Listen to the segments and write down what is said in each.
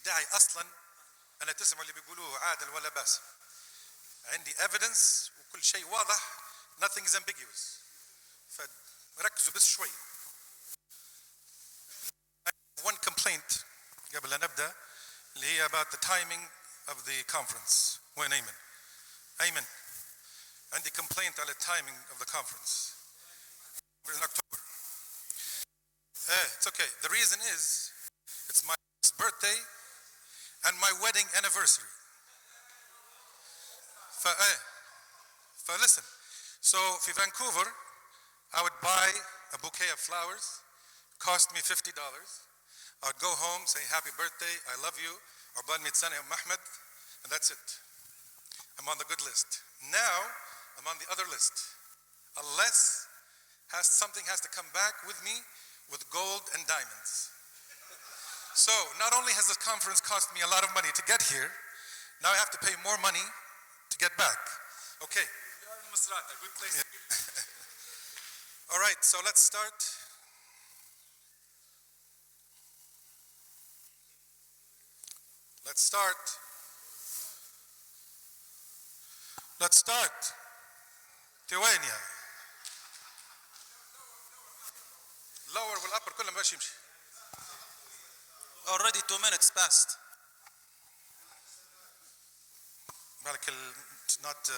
داعي أصلا أنا تسمع اللي بيقولوه عادل ولا باسم. عندي evidence وكل شيء واضح. Nothing is ambiguous. فركزوا بس شوي. One complaint قبل أن نبدأ اللي هي about the timing of the conference. وين أيمن؟ أيمن عندي complaint على timing of the conference. We're in October. It's okay. The reason is it's my birthday and my wedding anniversary. Listen. So for Vancouver, I would buy a bouquet of flowers, cost me $50. I'd go home, say happy birthday, I love you, or Bad Mitsani Mahmed, and that's it. I'm on the good list. Now, I'm on the other list. Unless something has to come back with me with gold and diamonds. So, not only has this conference cost me a lot of money to get here, now I have to pay more money to get back. Okay. Good place. Yeah. All right, so let's start. Let's start. Let's start. وين يعني؟ Lower والupper كلهم باش يمشي. Already 2 minutes passed. بالك it's not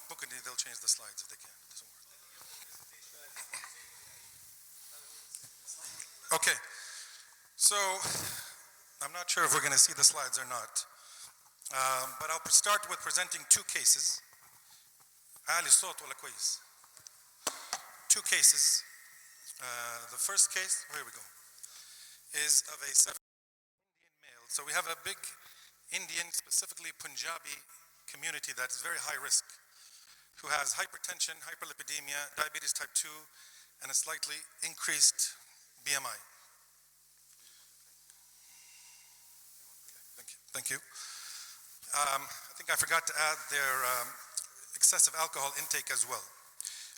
ممكن they'll change the slides if they can. It doesn't work. Okay. So I'm not sure if we're going to see the slides or not. But I'll start with presenting two cases. عالي الصوت ولا كويس؟ Two cases. The first case, here we go, is of a 7-Indian male. So we have a big Indian, specifically Punjabi community that is very high risk, who has hypertension, hyperlipidemia, diabetes type 2, and a slightly increased BMI. Thank you. I think I forgot to add their excessive alcohol intake as well.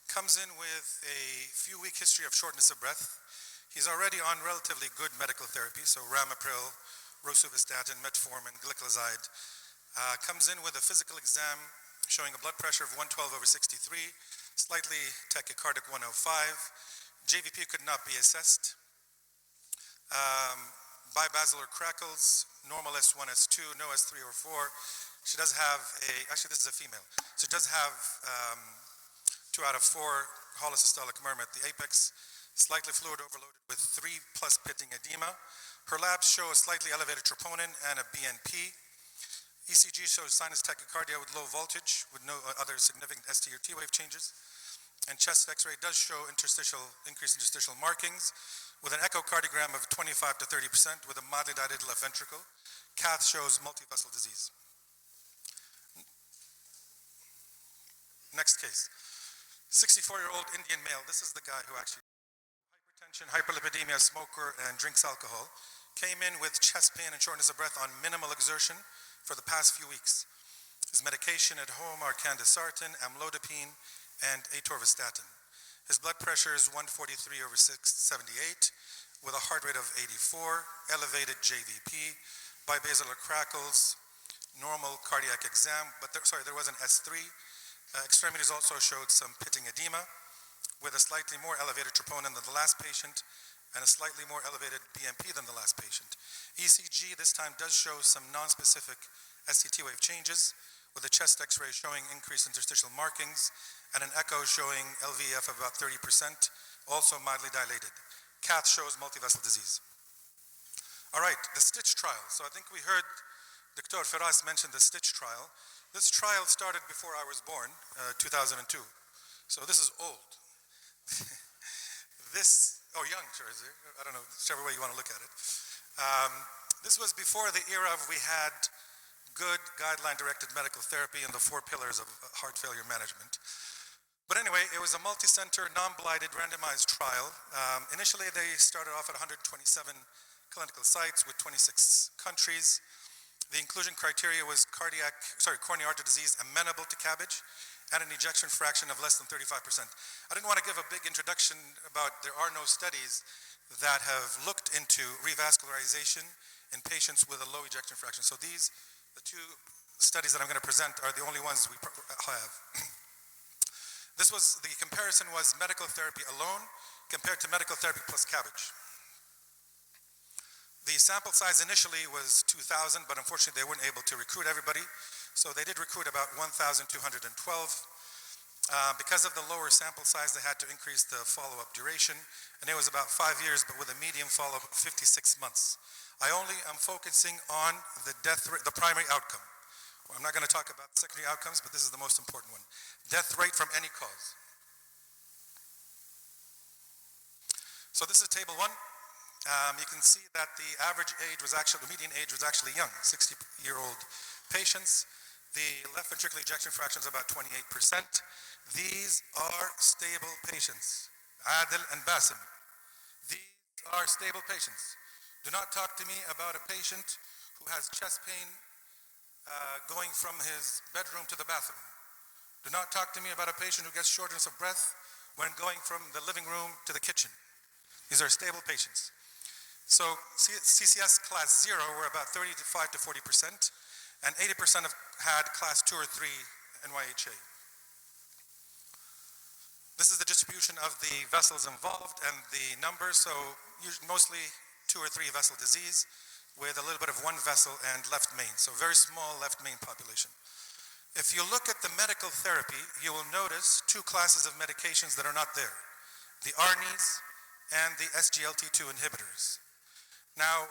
Comes in with a few-week history of shortness of breath. He's already on relatively good medical therapy, so ramipril, rosuvastatin, metformin, gliclazide. Comes in with a physical exam showing a blood pressure of 112/63, slightly tachycardic 105. JVP could not be assessed. Bibasilar crackles, normal S1, S2, no S3 or 4. She does have actually this is a female. She does have 2 out of 4 holosystolic murmur at the apex, slightly fluid overloaded with 3+ pitting edema. Her labs show a slightly elevated troponin and a BNP. ECG shows sinus tachycardia with low voltage with no other significant ST or T wave changes. And chest x-ray does show increased interstitial markings with an echocardiogram of 25 to 30% with a mildly dilated left ventricle. Cath shows multivessel disease. Next case. 64-year-old Indian male. This is the guy who actually hypertension, hyperlipidemia, smoker, and drinks alcohol. Came in with chest pain and shortness of breath on minimal exertion for the past few weeks. His medication at home are candesartan, amlodipine, and atorvastatin. His blood pressure is 143/678 with a heart rate of 84, elevated JVP, bibasilar crackles, normal cardiac exam, but there was an S3. Extremities also showed some pitting edema with a slightly more elevated troponin than the last patient and a slightly more elevated BNP than the last patient. ECG this time does show some non-specific ST wave changes with a chest x-ray showing increased interstitial markings and an echo showing LVEF of about 30%, also mildly dilated. Cath shows multivessel disease. All right, the STITCH trial. So I think we heard Dr. Firas mention the STITCH trial. This trial started before I was born, 2002. So this is old. Young, sure, is there? I don't know, whichever way you want to look at it. This was before the era of we had good guideline-directed medical therapy and the 4 pillars of heart failure management. But anyway, it was a multi-center, non-blinded, randomized trial. Initially, they started off at 127 clinical sites with 26 countries. The inclusion criteria was coronary artery disease amenable to CABG and an ejection fraction of less than 35%. I didn't want to give a big introduction about there are no studies. that have looked into revascularization in patients with a low ejection fraction. So these, the two studies that I'm going to present are the only ones we have. The comparison was medical therapy alone compared to medical therapy plus CABG. The sample size initially was 2,000, but unfortunately they weren't able to recruit everybody. So they did recruit about 1,212. Because of the lower sample size, they had to increase the follow-up duration, and it was about 5 years, but with a median follow-up of 56 months. I only am focusing on the death rate, the primary outcome. Well, I'm not going to talk about secondary outcomes, but this is the most important one. Death rate from any cause. So this is table 1. You can see that the average age was actually, the median age was actually young, 60-year-old patients. The left ventricular ejection fraction is about 28%. These are stable patients, Adel and Basem. These are stable patients. Do not talk to me about a patient who has chest pain going from his bedroom to the bathroom. Do not talk to me about a patient who gets shortness of breath when going from the living room to the kitchen. These are stable patients. So CCS class 0 were about 35 to 40%, and 80% had class 2 or 3 NYHA. This is the distribution of the vessels involved and the numbers, so mostly 2 or 3 vessel disease with a little bit of 1 vessel and left main, so very small left main population. If you look at the medical therapy, you will notice 2 classes of medications that are not there, the ARNIs and the SGLT2 inhibitors. Now,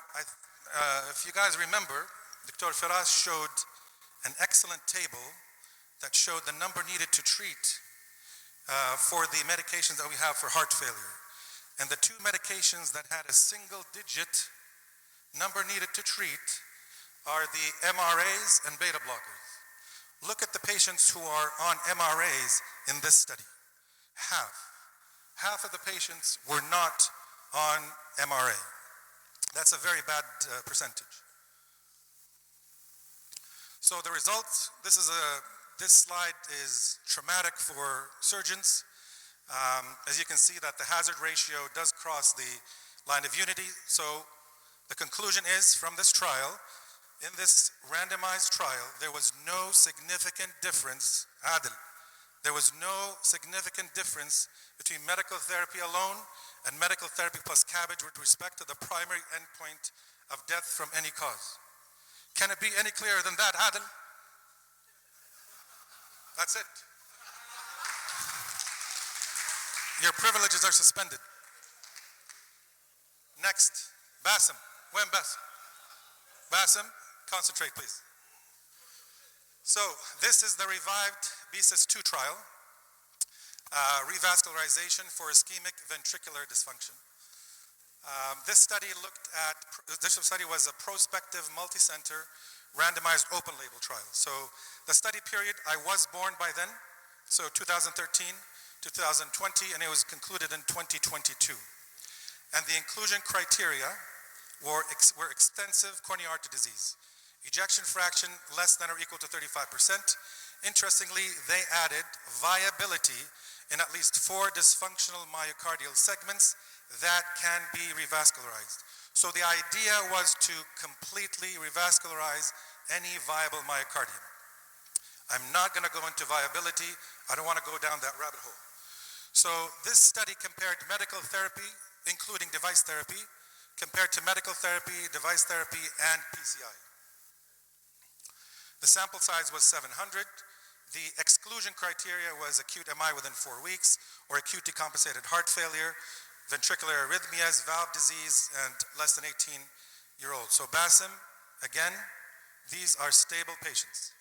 if you guys remember, Dr. Firas showed an excellent table that showed the number needed to treat for the medications that we have for heart failure. And the 2 medications that had a single-digit number needed to treat are the MRAs and beta blockers. Look at the patients who are on MRAs in this study. Half of the patients were not on MRA. That's a very bad percentage. So the results, this slide is traumatic for surgeons. As you can see that the hazard ratio does cross the line of unity. So the conclusion is from this trial, in this randomized trial, there was no significant difference, Adel, there was no significant difference between medical therapy alone and medical therapy plus CABG with respect to the primary endpoint of death from any cause. Can it be any clearer than that, Adel? That's it. Your privileges are suspended. Next, Basem. When Basem? Basem, concentrate please. So this is the revived BSIS 2 trial. Revascularization for ischemic ventricular dysfunction. This study was a prospective, multi-center, randomized open-label trial. So the study period, I was born by then, so 2013 to 2020, and it was concluded in 2022. And the inclusion criteria were extensive coronary artery disease, ejection fraction less than or equal to 35%. Interestingly, they added viability in at least 4 dysfunctional myocardial segments that can be revascularized. So the idea was to completely revascularize any viable myocardium. I'm not going to go into viability. I don't want to go down that rabbit hole. So this study compared medical therapy, including device therapy, compared to medical therapy, device therapy, and PCI. The sample size was 700. The exclusion criteria was acute MI within 4 weeks, or acute decompensated heart failure, ventricular arrhythmias, valve disease, and less than 18-year-olds. So Basem, again, these are stable patients.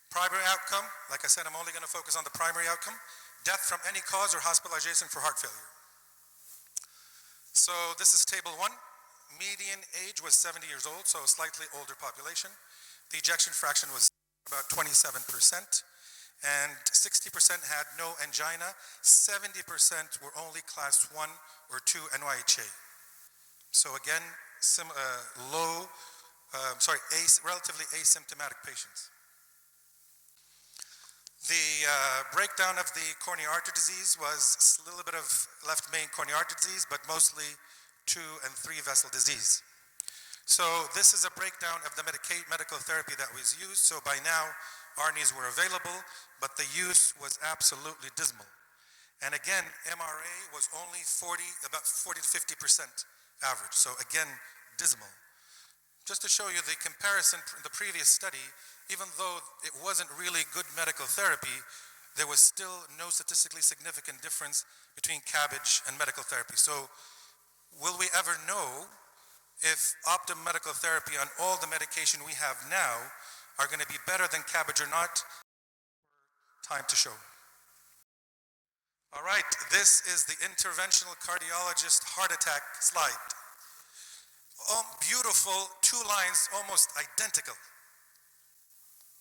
Primary outcome, like I said, I'm only going to focus on the primary outcome, death from any cause or hospitalization for heart failure. So this is table 1. Median age was 70 years old, so a slightly older population. The ejection fraction was about 27%. And 60% had no angina, 70% were only class 1 or 2 NYHA. So again, relatively asymptomatic patients. The breakdown of the coronary artery disease was a little bit of left main coronary artery disease, but mostly 2 and 3 vessel disease. So this is a breakdown of the medical therapy that was used. So by now, ARNIs were available, but the use was absolutely dismal. And again, MRA was only about 40 to 50% average. So again, dismal. Just to show you the comparison in the previous study, even though it wasn't really good medical therapy, there was still no statistically significant difference between CABG and medical therapy. So will we ever know if optimum medical therapy on all the medication we have now are going to be better than CABG or not? Time to show. All right, this is the interventional cardiologist heart attack slide. Oh, beautiful, 2 lines, almost identical.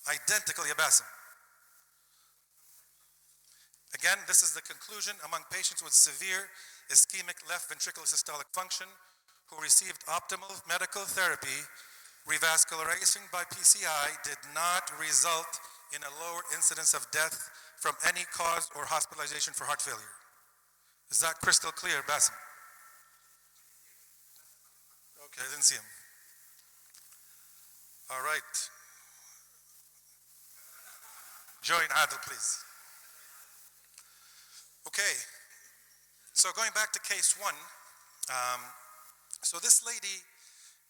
Identical, ya Basem. Again, this is the conclusion among patients with severe ischemic left ventricular systolic function who received optimal medical therapy. Revascularization by PCI did not result in a lower incidence of death from any cause or hospitalization for heart failure. Is that crystal clear, Basem? Okay, I didn't see him. All right. Join Adel, please. Okay, so going back to case 1, so this lady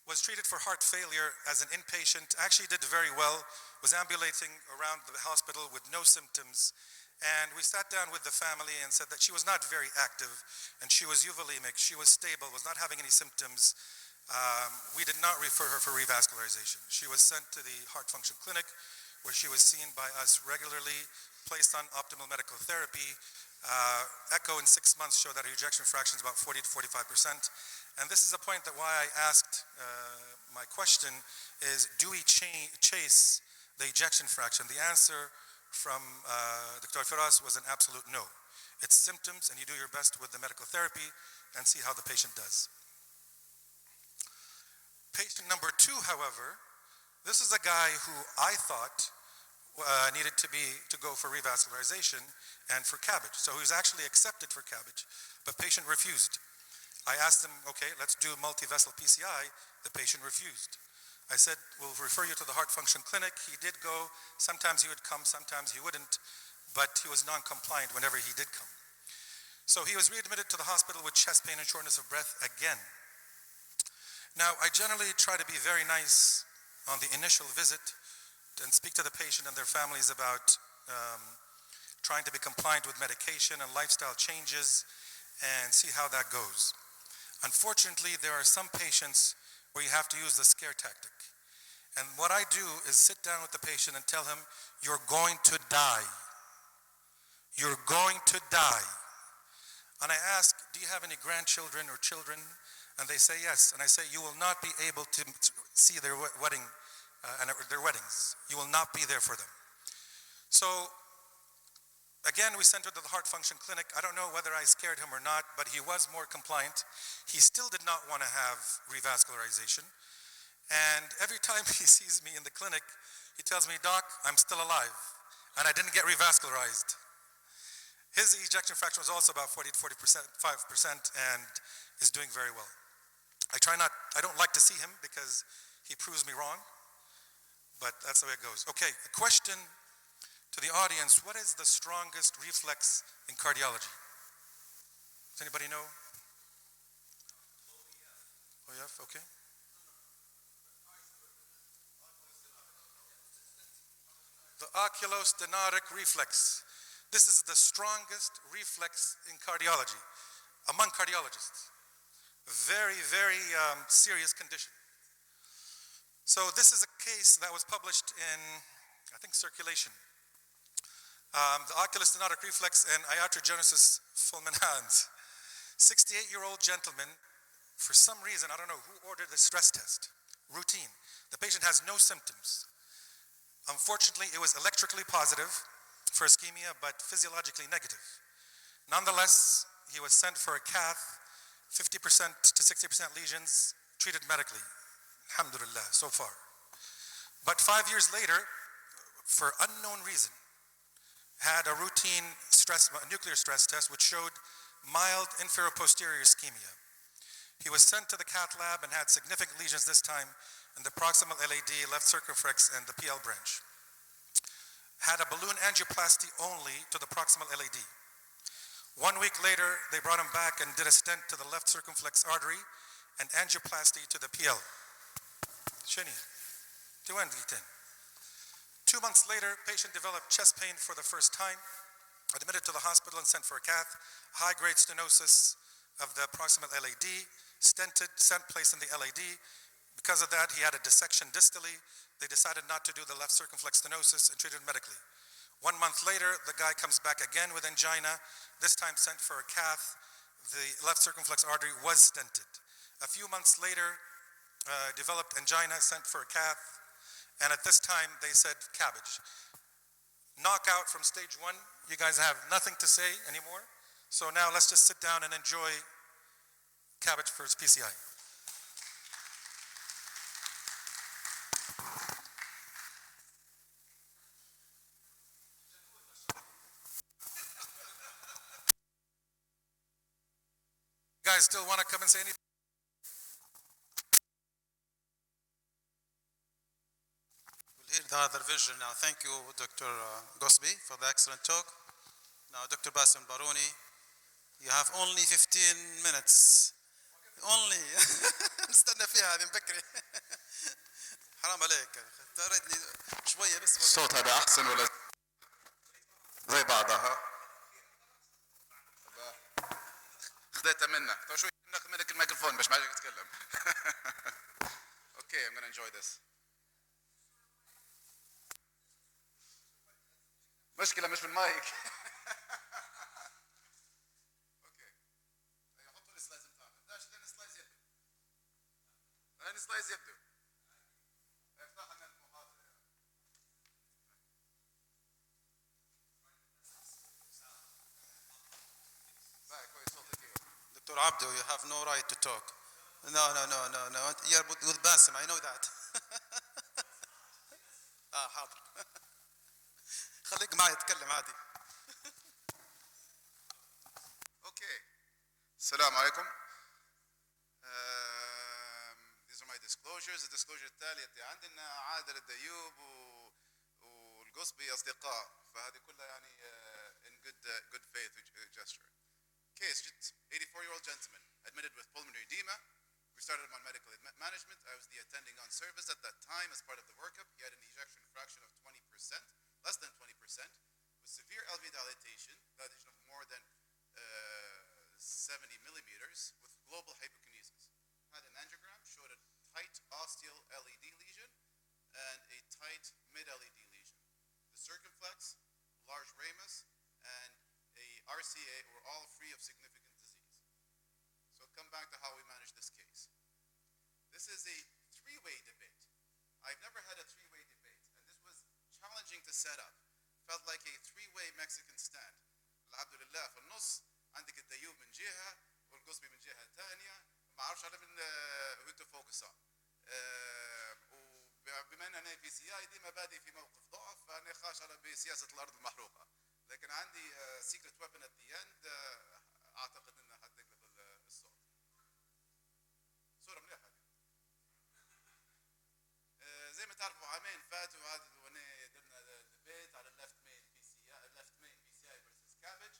was treated for heart failure as an inpatient, actually did very well, was ambulating around the hospital with no symptoms, and we sat down with the family and said that she was not very active, and she was euvolemic, she was stable, was not having any symptoms. We did not refer her for revascularization. She was sent to the heart function clinic, where she was seen by us regularly, placed on optimal medical therapy. Echo in 6 months showed that her ejection fraction is about 40 to 45%. And this is a point that why I asked my question is, do we chase the ejection fraction? The answer from Dr. Firas was an absolute no. It's symptoms, and you do your best with the medical therapy and see how the patient does. Patient number 2, however, this is a guy who I thought needed to go for revascularization and for CABG. So he was actually accepted for CABG, but patient refused. I asked him, okay, let's do multi-vessel PCI. The patient refused. I said, we'll refer you to the heart function clinic. He did go. Sometimes he would come, sometimes he wouldn't, but he was non-compliant whenever he did come. So he was readmitted to the hospital with chest pain and shortness of breath again. Now, I generally try to be very nice on the initial visit and speak to the patient and their families about trying to be compliant with medication and lifestyle changes and see how that goes. Unfortunately, there are some patients where you have to use the scare tactic. And what I do is sit down with the patient and tell him, you're going to die. You're going to die. And I ask, do you have any grandchildren or children? And they say yes. And I say, you will not be able to see their wedding and their weddings. You will not be there for them. So again, we sent her to the heart function clinic. I don't know whether I scared him or not, but he was more compliant. He still did not want to have revascularization. And every time he sees me in the clinic, he tells me, Doc, I'm still alive, and I didn't get revascularized. His ejection fraction was also about 40 to 45%, and is doing very well. I don't like to see him because he proves me wrong, but that's the way it goes. Okay, a question to the audience: what is the strongest reflex in cardiology? Does anybody know? OEF, okay. The oculostenotic reflex. This is the strongest reflex in cardiology, among cardiologists. Very, very serious condition. So this is a case that was published in, I think, Circulation. The oculostenotic reflex and iatrogenesis fulminans. 68-year-old gentleman, for some reason, I don't know who ordered the stress test, routine. The patient has no symptoms. Unfortunately, it was electrically positive for ischemia, but physiologically negative. Nonetheless, he was sent for a cath, 50% to 60% lesions, treated medically. Alhamdulillah, so far. But 5 years later, for unknown reason, had a routine nuclear stress test which showed mild inferior posterior ischemia. He was sent to the cath lab and had significant lesions this time in the proximal LAD, left circumflex, and the PL branch. Had a balloon angioplasty only to the proximal LAD. 1 week later, they brought him back and did a stent to the left circumflex artery and angioplasty to the PL. Shani, 2 months later, patient developed chest pain for the first time, admitted to the hospital and sent for a cath, high-grade stenosis of the proximal LAD, stented, stent placed in the LAD. Because of that, he had a dissection distally. They decided not to do the left circumflex stenosis and treated medically. 1 month later, the guy comes back again with angina, this time sent for a cath. The left circumflex artery was stented. A few months later, developed angina, sent for a cath, and at this time they said CABG. Knockout from stage 1, you guys have nothing to say anymore. So now let's just sit down and enjoy CABG for his PCI. You guys still want to come and say anything? We'll hear the other vision now. Thank you, Dr. Gusbi, for the excellent talk. Now, Dr. Basem Barouni, you have only 15 minutes. Only. نستنى فيها هذه مبكري. حرام عليك. تريدني شوية بس. الصوت هذا أحسن ولا زي بعضها؟ خذيتها منك. طيب شوي ناخذ منك الميكروفون باش ما عادش تتكلم. Okay, I'm going to enjoy this. مشكلة مش بالمايك. السلايز يبدو افتح لنا المحاضرة. كويس صوتك. Dr. Abdul, you have no right to talk. No. You're with Basem, I know that. حاضر. خليك معي اتكلم عادي. Okay. السلام عليكم. disclosures. الديسكلوجر التالية عندنا عادل الديوب والقصبي أصدقاء، فهذه كلها يعني in good faith gesture. Case, 84-year-old gentleman admitted with pulmonary edema. We started him on medical management. I was the attending on service at that time as part of the workup. He had an ejection fraction of 20%, less than 20%, with severe LV dilatation of more than 70 millimeters, with global hypokinesis. Had an angiogram, showed a tight ostial LED lesion and a tight mid-LED lesion. The circumflex, large ramus, and a RCA were all free of significant disease. So come back to how we managed this case. This is a three-way debate. I've never had a three-way debate, and this was challenging to set up. Felt like a three-way Mexican stand. الحمد لله في النص عندك الديوب من جهة والقصبي من جهة ثانية. ما اعرفش على من who to focus on. وبما ان انا PCI ديما بادئ في موقف ضعف، فانا خاش على بسياسه الارض المحروقه، لكن عندي secret weapon at the end اعتقد انها حتقلب الصوت. صوره مليحه هذه. زي ما تعرفوا عامين فاتوا هذا وانا درنا ديبيت على الليفت مين PCI versus CABG.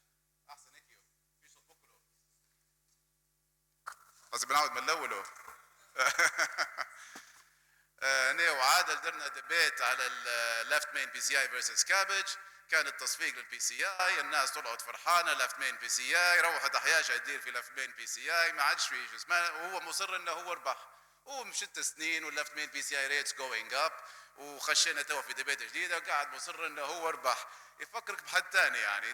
احسن هيك في صوت بكره. قصدي بنعود من الاول. انا وعادل درنا ديبيت على الليفت مين PCI versus CABG. كان التصفيق للPCI، الناس طلعت فرحانه ليفت مين PCI، روحت احياش يدير في ليفت مين PCI، ما عادش في شو اسمه، وهو مصر انه هو ربح. ومن 6 سنين والليفت مين PCI ريتس جوينج اب، وخشينا توا في ديبيت جديده وقاعد مصر انه هو ربح. يفكرك بحد ثاني يعني.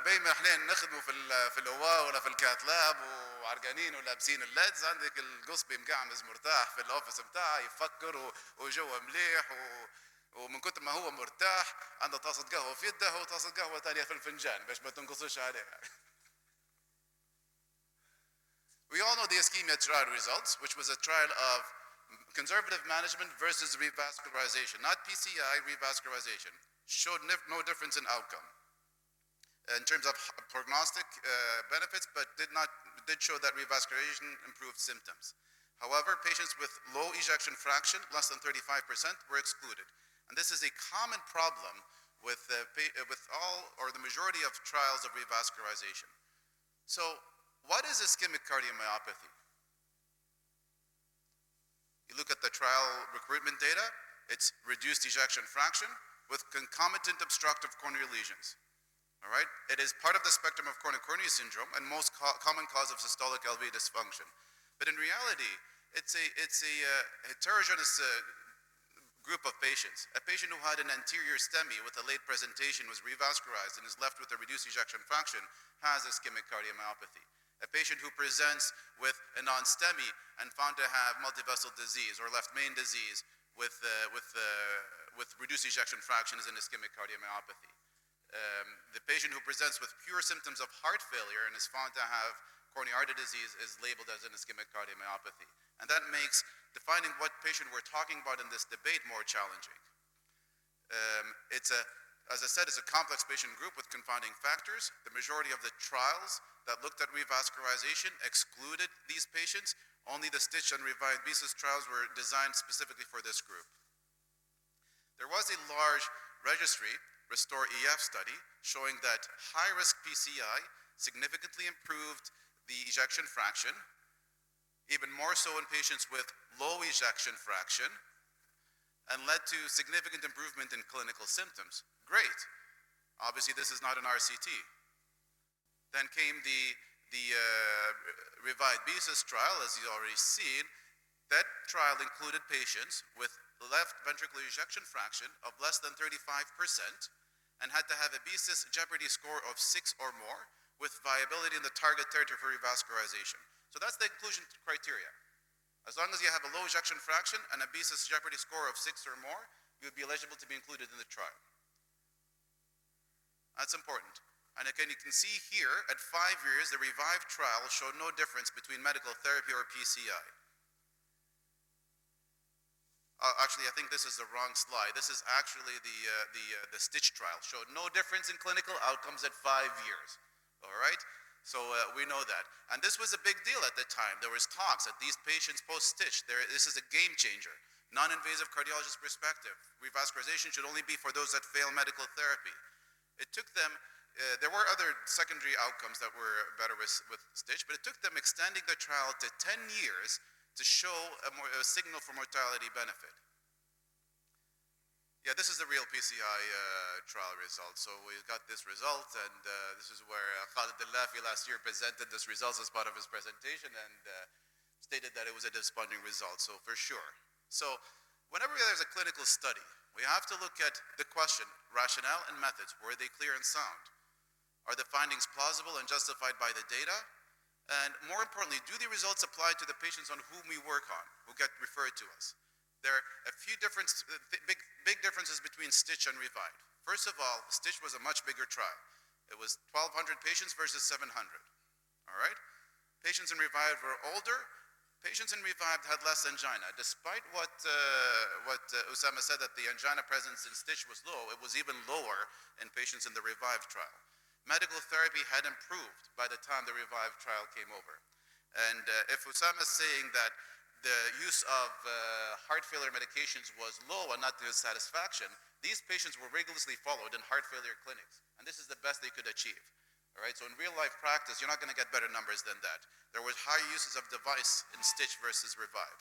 بينما احنا نخدموا في الهواء ولا في الكات لاب وعرقانين ولابسين الليدز، عندك القصبي مقعمز مرتاح في الاوفيس بتاعه يفكر وجوه مليح ومن كتر ما هو مرتاح عنده طاسه قهوه في يده وطاسه قهوه ثانيه في الفنجان باش ما تنقصش عليه. We all know the ischemia trial results, which was a trial of conservative management versus revascularization, not PCI, revascularization. showed no difference in outcome in terms of prognostic benefits, but did show that revascularization improved symptoms. However, patients with low ejection fraction, less than 35%, were excluded. And this is a common problem with all or the majority of trials of revascularization. So what is ischemic cardiomyopathy? You look at the trial recruitment data, it's reduced ejection fraction with concomitant obstructive coronary lesions. All right? It is part of the spectrum of coronary syndrome and most common cause of systolic LV dysfunction. But in reality, it's a heterogeneous group of patients. A patient who had an anterior STEMI with a late presentation was revascularized and is left with a reduced ejection fraction has ischemic cardiomyopathy. A patient who presents with a non-STEMI and found to have multivessel disease or left main disease with reduced ejection fraction is an ischemic cardiomyopathy. The patient who presents with pure symptoms of heart failure and is found to have coronary artery disease is labeled as an ischemic cardiomyopathy. And that makes defining what patient we're talking about in this debate more challenging. As I said, it's a complex patient group with confounding factors. The majority of the trials that looked at revascularization excluded these patients. Only the Stitch and Revived BESIS trials were designed specifically for this group. There was a large registry, Restore EF study, showing that high-risk PCI significantly improved the ejection fraction, even more so in patients with low ejection fraction, and led to significant improvement in clinical symptoms. Great. Obviously, this is not an RCT. Then came the Revived BESIS trial, as you've already seen. That trial included patients with left ventricular ejection fraction of less than 35% and had to have a BESIS jeopardy score of 6 or more with viability in the target territory for revascularization. So that's the inclusion criteria. As long as you have a low ejection fraction and a BESIS jeopardy score of 6 or more, you would be eligible to be included in the trial. That's important. And again, you can see here, at 5 years, the Revive trial showed no difference between medical therapy or PCI. Actually, I think this is the wrong slide. This is actually the Stitch trial. Showed no difference in clinical outcomes at 5 years. All right? So we know that. And this was a big deal at the time. There was talks that these patients post-Stitch, this is a game changer. Non-invasive cardiologist perspective. Revascularization should only be for those that fail medical therapy. It took them, there were other secondary outcomes that were better with Stitch, but it took them extending the trial to 10 years to show a signal for mortality benefit. Yeah, this is the real PCI trial result. So we got this result, and this is where Khalid Al-Lafi last year presented this results as part of his presentation and stated that it was a disappointing result, so for sure. So whenever there's a clinical study, we have to look at the question, rationale and methods. Were they clear and sound? Are the findings plausible and justified by the data? And more importantly, do the results apply to the patients on whom we work on, who get referred to us? There are a few big differences between Stitch and Revive. First of all, Stitch was a much bigger trial. It was 1,200 patients versus 700, all right? Patients in Revive were older. Patients in Revive had less angina. Despite what Osama said, that the angina presence in Stitch was low, it was even lower in patients in the Revive trial. Medical therapy had improved by the time the Revive trial came over. And if Osama is saying that the use of heart failure medications was low and not to his satisfaction, these patients were rigorously followed in heart failure clinics. And this is the best they could achieve. All right, so in real life practice, you're not going to get better numbers than that. There was high uses of device in Stitch versus Revive.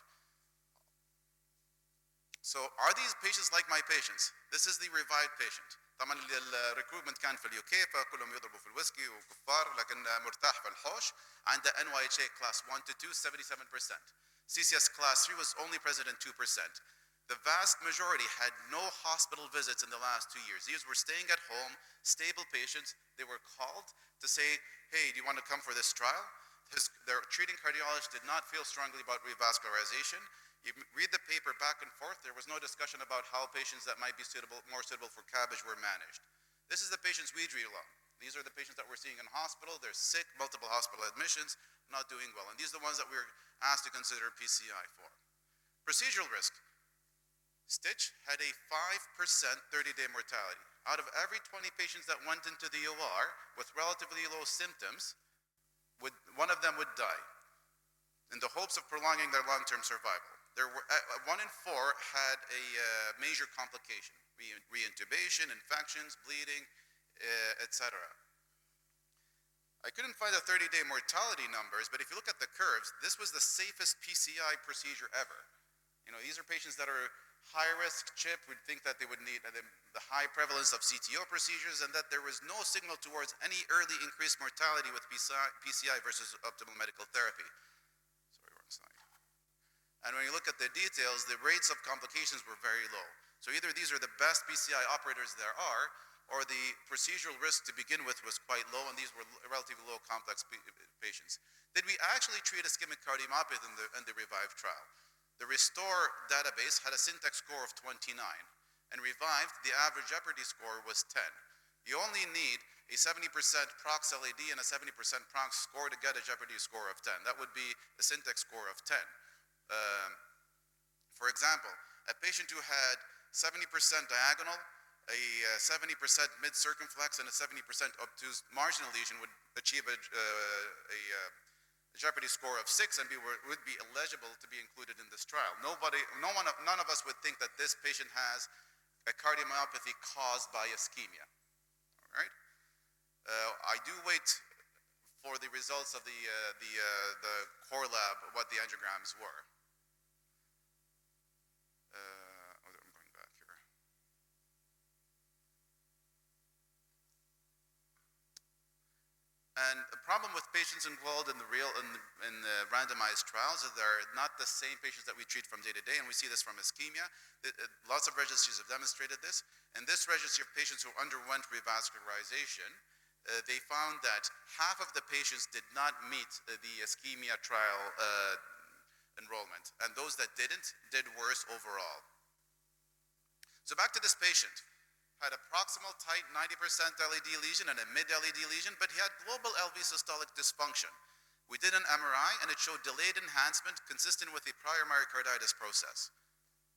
So are these patients like my patients? This is the Revive patient. طبعا الريكروتمنت كان في اليو كي فكلهم يضربوا في الويسكي وكفار لكن مرتاح في الحوش. عنده NYHA class 1 to 2 77%. CCS class 3 was only present in 2%. The vast majority had no hospital visits in the last 2 years. These were staying at home, stable patients. They were called to say, hey, do you want to come for this trial? Their treating cardiologist did not feel strongly about revascularization. You read the paper back and forth, there was no discussion about how patients that might be more suitable for CABG were managed. This is the patients we drew along. These are the patients that we're seeing in hospital. They're sick, multiple hospital admissions, not doing well. And these are the ones that we're asked to consider PCI for. Procedural risk. Stitch had a 5% 30-day mortality. out of every 20 patients that went into the OR with relatively low symptoms, one of them would die in the hopes of prolonging their long-term survival. There were 1 in 4 had a major complication, reintubation, infections, bleeding, etc. I couldn't find the 30-day mortality numbers, but if you look at the curves, this was the safest PCI procedure ever. You know, these are patients that are high-risk CHIP. We'd think that they would need the high prevalence of CTO procedures, and that there was no signal towards any early increased mortality with PCI versus optimal medical therapy. Sorry, wrong slide. And when you look at the details, the rates of complications were very low. So either these are the best PCI operators there are, or the procedural risk to begin with was quite low, and these were relatively low complex patients. Did we actually treat ischemic cardiomyopathy in the REVIVE trial? The RESTORE database had a syntax score of 29, and REVIVE, the average jeopardy score was 10. You only need a 70% prox LAD and a 70% prox score to get a jeopardy score of 10. That would be a syntax score of 10. For example, a patient who had 70% diagonal, a 70% mid-circumflex, and a 70% obtuse marginal lesion would achieve a jeopardy score of 6 and would be eligible to be included in this trial. None of us would think that this patient has a cardiomyopathy caused by ischemia. All right? I do wait for the results of the core lab, what the angiograms were. I'm going back here. And the problem with patients involved in the randomized trials is they're not the same patients that we treat from day to day, and we see this from ischemia. Lots of registries have demonstrated this. In this registry of patients who underwent revascularization, they found that half of the patients did not meet the ischemia trial enrollment, and those that didn't did worse overall. So back to this patient. Had a proximal tight 90% LED lesion and a mid-LED lesion, but he had global LV systolic dysfunction. We did an MRI, and it showed delayed enhancement consistent with the prior myocarditis process.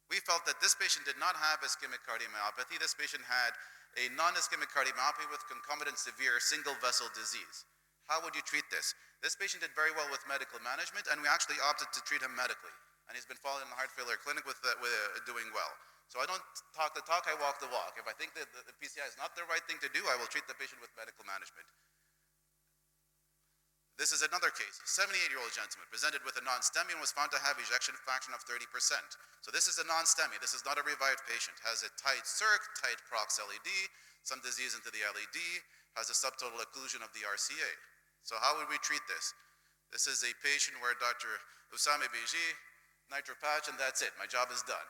We felt that this patient did not have ischemic cardiomyopathy. This patient had a non-ischemic cardiomyopathy with concomitant severe single-vessel disease. How would you treat this? This patient did very well with medical management, and we actually opted to treat him medically. And he's been followed in the heart failure clinic with doing well. So I don't talk the talk, I walk the walk. If I think that the PCI is not the right thing to do, I will treat the patient with medical management. This is another case. 78-year-old gentleman presented with a non-STEMI and was found to have ejection fraction of 30%. So this is a non-STEMI. This is not a revived patient. Has a tight circ, tight prox LED, some disease into the LED, has a subtotal occlusion of the RCA. So how would we treat this? This is a patient where Dr. Osama nitro patch, and that's it. My job is done.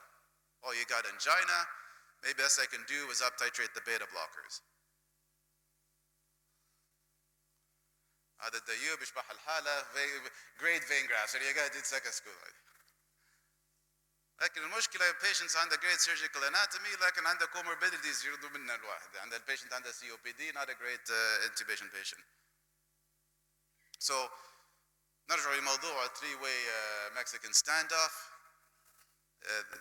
Oh, you got angina, maybe best I can do is up-titrate the beta blockers. هذا الديوب يشبه الحالة grade vein grafts اللي قاعد يتسكى سكول. لكن المشكلة patients عنده great surgical anatomy لكن عنده comorbidities يرضوا منا الواحد. عند patient عنده COPD, not a great intubation patient. So نرجع لموضوع three-way Mexican standoff.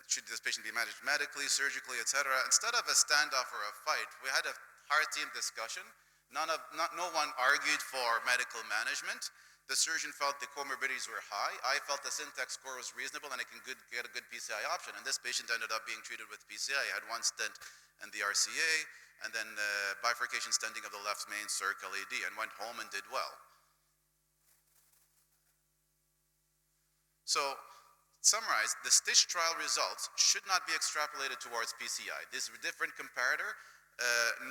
Should this patient be managed medically, surgically, etc.? Instead of a standoff or a fight, we had a heart team discussion. No one argued for medical management. The surgeon felt the comorbidities were high. I felt the syntax score was reasonable and I can get a good PCI option. And this patient ended up being treated with PCI. He had one stent in the RCA and then bifurcation stenting of the left main circ LED and went home and did well. So, summarize, the STITCH trial results should not be extrapolated towards PCI. This is a different comparator,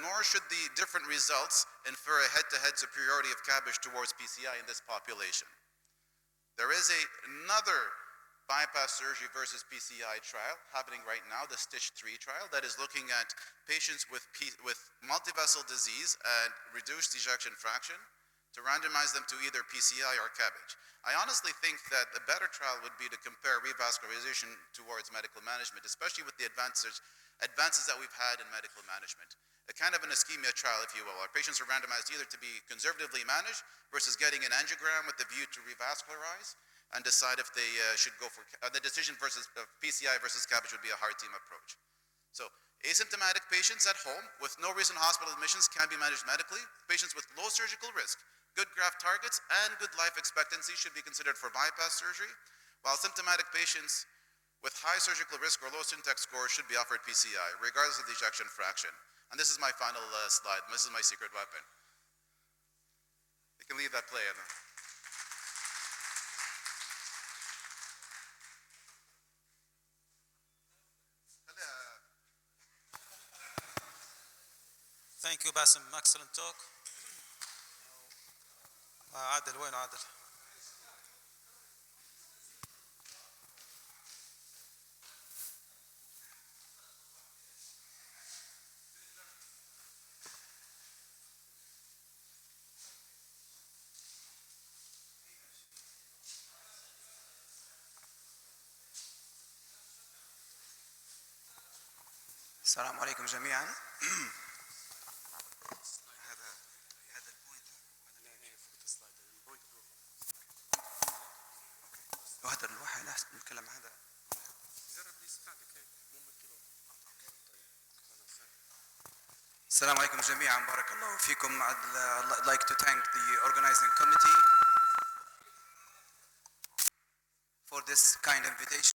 nor should the different results infer a head-to-head superiority of CABG towards PCI in this population. There is another bypass surgery versus PCI trial happening right now, the STITCH 3 trial, that is looking at patients with multivessel disease and reduced ejection fraction to randomize them to either PCI or CABG. I honestly think that a better trial would be to compare revascularization towards medical management, especially with the advances that we've had in medical management. A kind of an ischemia trial, if you will. Our patients are randomized either to be conservatively managed versus getting an angiogram with the view to revascularize and decide if they should go for the decision versus PCI versus CABG would be a heart team approach. So Asymptomatic patients at home with no recent hospital admissions can be managed medically. Patients with low surgical risk, good graft targets, and good life expectancy should be considered for bypass surgery, while symptomatic patients with high surgical risk or low syntax score should be offered PCI, regardless of the ejection fraction. And this is my final slide. This is my secret weapon. You can leave that play. Thank you, Basem. Excellent talk. Adel, وين Adel? السلام عليكم جميعا. وهذا الواحد نتكلم هذا. السلام عليكم جميعا. بارك الله فيكم. I'd like to thank the organizing committee for this kind invitation.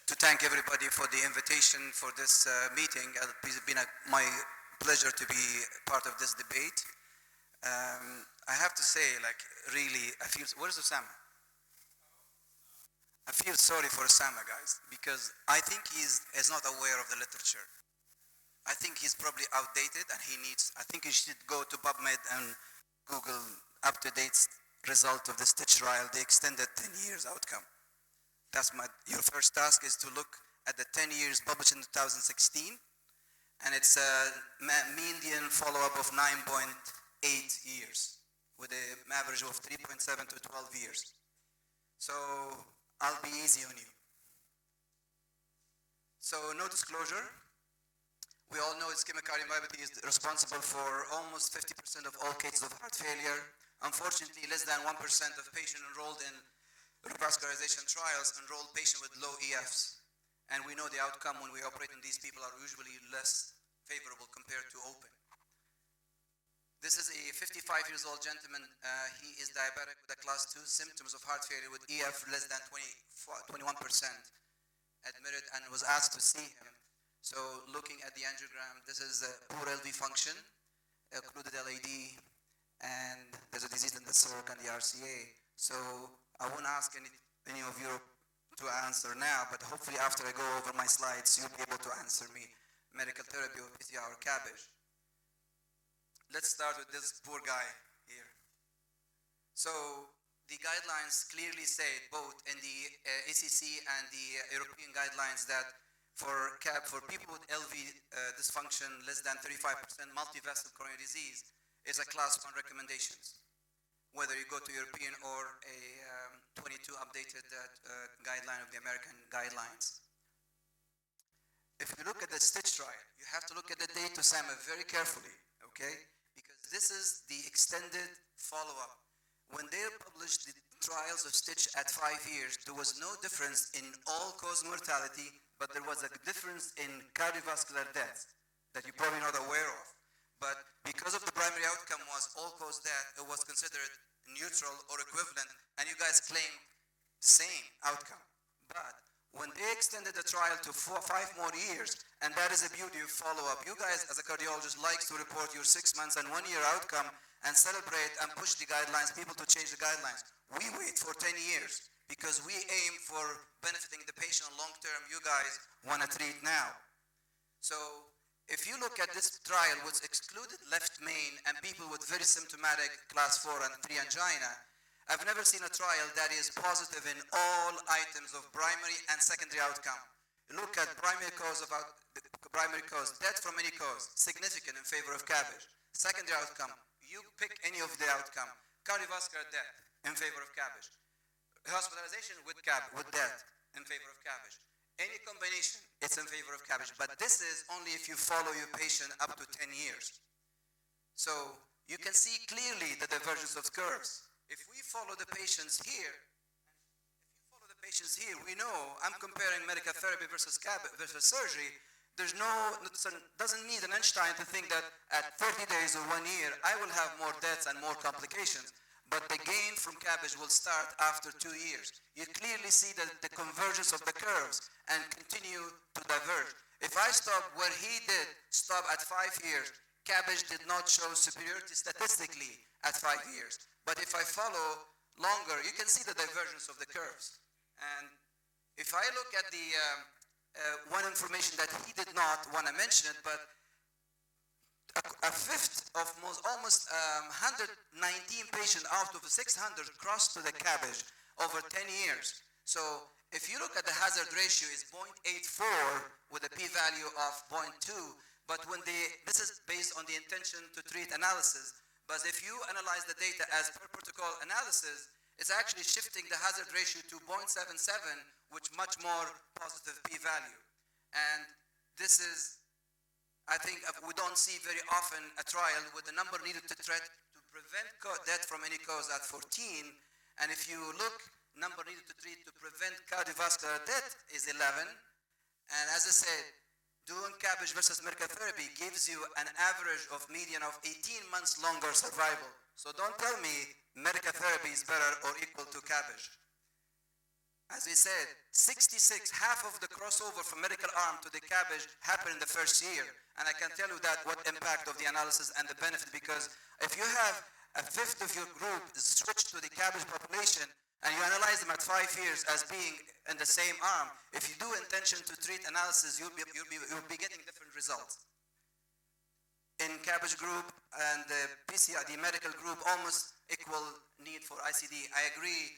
To thank everybody for the invitation for this meeting. It's been my pleasure to be part of this debate. I have to say, like, really, I feel, where's Osama? I feel sorry for Osama, guys, because I think he's not aware of the literature. I think he's probably outdated, and I think he should go to PubMed and Google up-to-date result of the Stitch trial, the extended 10 years outcome. Your first task is to look at the 10 years published in 2016, and it's a median follow-up of 9.8 years, with an average of 3.7 to 12 years. So I'll be easy on you. So no disclosure. We all know ischemic cardiomyopathy is responsible for almost 50% of all cases of heart failure. Unfortunately, less than 1% of patients enrolled in revascularization trials enroll patients with low EFs. And we know the outcome when we operate on these people are usually less favorable compared to open. This is a 55 years old gentleman. He is diabetic with a class 2 symptoms of heart failure with EF less than 21%, admitted and was asked to see him. So looking at the angiogram, this is a poor LV function, occluded LAD, and there's a disease in the circ and the RCA. So I won't ask any of you to answer now, but hopefully after I go over my slides, you'll be able to answer me. Medical therapy or PCI or CABG. Let's start with this poor guy here. So the guidelines clearly say, both in the ACC and the European guidelines, that for people with LV dysfunction less than 35% multivessel coronary disease is a class 1 recommendations, whether you go to European or a 22 updated guideline of the American guidelines. If you look at the Stitch trial, you have to look at the data, Osama, very carefully, okay? Because this is the extended follow-up. When they published the trials of Stitch at 5 years, there was no difference in all-cause mortality, but there was a difference in cardiovascular death that you're probably not aware of. But because of the primary outcome was all-cause death, it was considered neutral or equivalent, and you guys claimed same outcome. But when they extended the trial to 5 more years, and that is the beauty of follow-up, you guys as a cardiologist likes to report your 6 months and 1 year outcome and celebrate and push the guidelines, people to change the guidelines. We wait for 10 years because we aim for benefiting the patient long term. You guys want to treat now. So if you look at this trial, which excluded left main and people with very symptomatic class 4 and 3 angina, I've never seen a trial that is positive in all items of primary and secondary outcome. Look at primary cause, death from any cause, significant in favor of CABG. Secondary outcome, you pick any of the outcome. Cardiovascular death in favor of CABG. Hospitalization with death in favor of CABG. Any combination, it's in favor of CABG. But this is only if you follow your patient up to 10 years. So you can see clearly the divergence of curves. If we follow the patients here and patients here, we know I'm comparing medical therapy versus surgery. There's doesn't need an Einstein to think that at 30 days or 1 year, I will have more deaths and more complications. But the gain from CABG will start after 2 years. You clearly see the convergence of the curves and continue to diverge. If I stop where he did, stop at 5 years, CABG did not show superiority statistically at 5 years. But if I follow longer, you can see the divergence of the curves. And if I look at the one information that he did not want to mention it, but a fifth of almost 119 patients out of 600 crossed to the CABG over 10 years. So if you look at the hazard ratio, is 0.84 with a p-value of 0.2. But this is based on the intention to treat analysis. But if you analyze the data as per protocol analysis, it's actually shifting the hazard ratio to 0.77, which much more positive p-value. And this is, I think we don't see very often a trial with the number needed to prevent death from any cause at 14. And if you look, number needed to treat to prevent cardiovascular death is 11. And as I said, doing CABG versus medical therapy gives you an average of median of 18 months longer survival. So don't tell me medical therapy is better or equal to CABG. As we said, 66, half of the crossover from medical arm to the CABG happened in the first year. And I can tell you that what impact of the analysis and the benefit, because if you have a fifth of your group switched to the CABG population and you analyze them at 5 years as being in the same arm, if you do intention to treat analysis, you'll be getting different results. In CABG group and the PCI, the medical group, almost equal need for ICD. I agree.